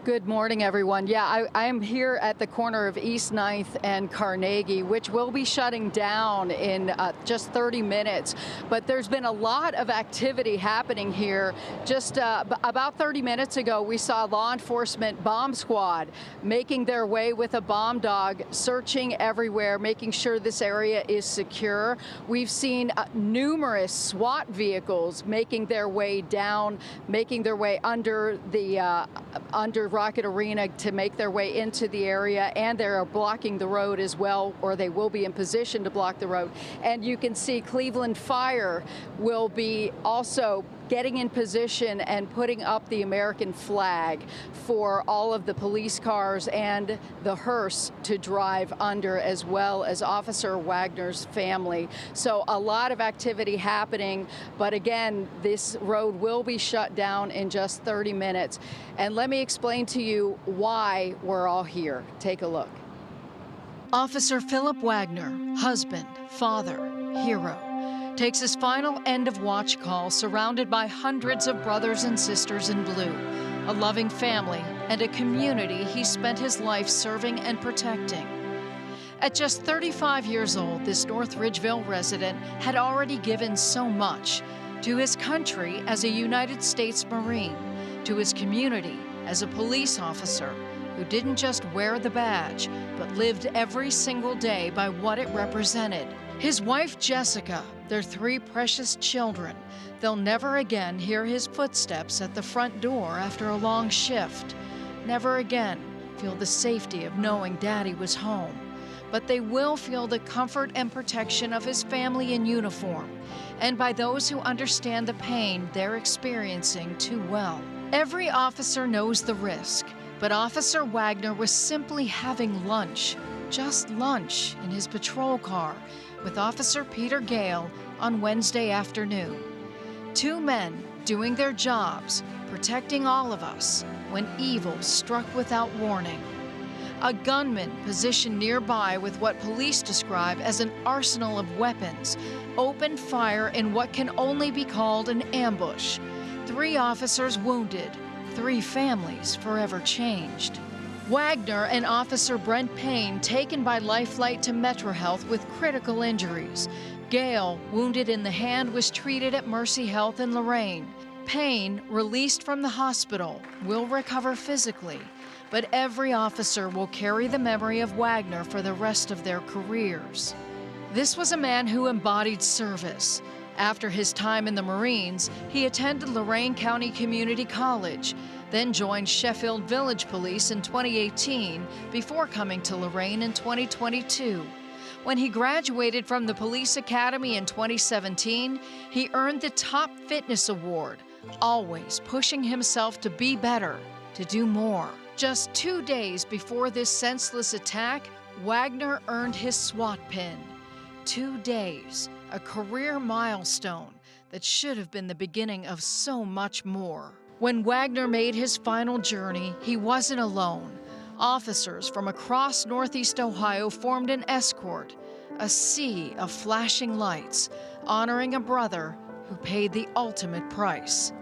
Good morning, everyone. Yeah, I am here at the corner of East 9th and Carnegie, which will be shutting down in just 30 minutes. But there's been a lot of activity happening here. Just about 30 minutes ago, we saw law enforcement bomb squad making their way with a bomb dog, searching everywhere, making sure this area is secure. We've seen numerous SWAT vehicles making their way down, making their way under the under Rocket Arena to make their way into the area, and they're blocking the road as well, or they will be in position to block the road. And you can see Cleveland Fire will be also getting in position and putting up the American flag for all of the police cars and the hearse to drive under, as well as Officer Wagner's family. So a lot of activity happening, but again, this road will be shut down in just 30 minutes. And let me explain to you why we're all here. Take a look. Officer Phillip Wagner, husband, father, hero, takes his final end-of-watch call surrounded by hundreds of brothers and sisters in blue, a loving family, and a community he spent his life serving and protecting. At just 35 years old, this North Ridgeville resident had already given so much to his country as a United States Marine, to his community as a police officer who didn't just wear the badge, but lived every single day by what it represented. His wife, Jessica, their 3 precious children. They'll never again hear his footsteps at the front door after a long shift. Never again feel the safety of knowing Daddy was home. But they will feel the comfort and protection of his family in uniform, and by those who understand the pain they're experiencing too well. Every officer knows the risk, but Officer Wagner was simply having lunch, just lunch, in his patrol car with Officer Peter Gale on Wednesday afternoon. 2 men doing their jobs, protecting all of us, when evil struck without warning. A gunman positioned nearby with what police describe as an arsenal of weapons opened fire in what can only be called an ambush. 3 officers wounded, 3 families forever changed. Wagner and Officer Brent Payne taken by Lifeline to Metro Health with critical injuries. Gale, wounded in the hand, was treated at Mercy Health in Lorain. Payne, released from the hospital, will recover physically, but every officer will carry the memory of Wagner for the rest of their careers. This was a man who embodied service. After his time in the Marines, he attended Lorain-County Community College, then joined Sheffield Village Police in 2018 before coming to Lorain in 2022. When he graduated from the Police Academy in 2017, he earned the Top Fitness Award, always pushing himself to be better, to do more. Just 2 days before this senseless attack, Wagner earned his SWAT pin. 2 days, a career milestone that should have been the beginning of so much more. When Wagner made his final journey, he wasn't alone. Officers from across Northeast Ohio formed an escort, a sea of flashing lights, honoring a brother who paid the ultimate price.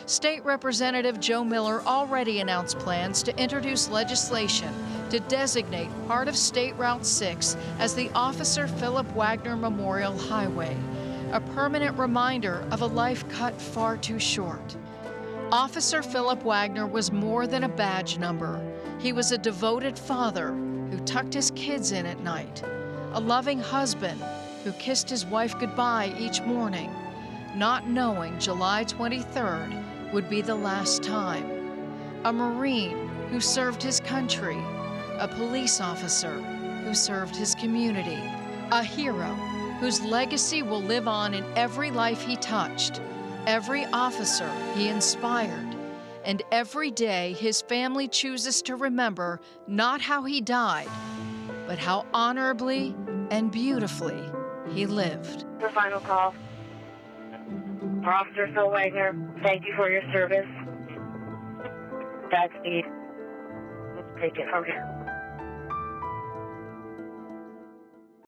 State Representative Joe Miller already announced plans to introduce legislation to designate part of State Route 6 as the Officer Phillip Wagner Memorial Highway, a permanent reminder of a life cut far too short. Officer Phillip Wagner was more than a badge number. He was a devoted father who tucked his kids in at night, a loving husband who kissed his wife goodbye each morning, not knowing July 23rd would be the last time. A Marine who served his country, a police officer who served his community, a hero whose legacy will live on in every life he touched, every officer he inspired, and every day his family chooses to remember not how he died, but how honorably and beautifully he lived. The final call. Officer Phil Wagner, thank you for your service. Godspeed. Let's take it. Okay.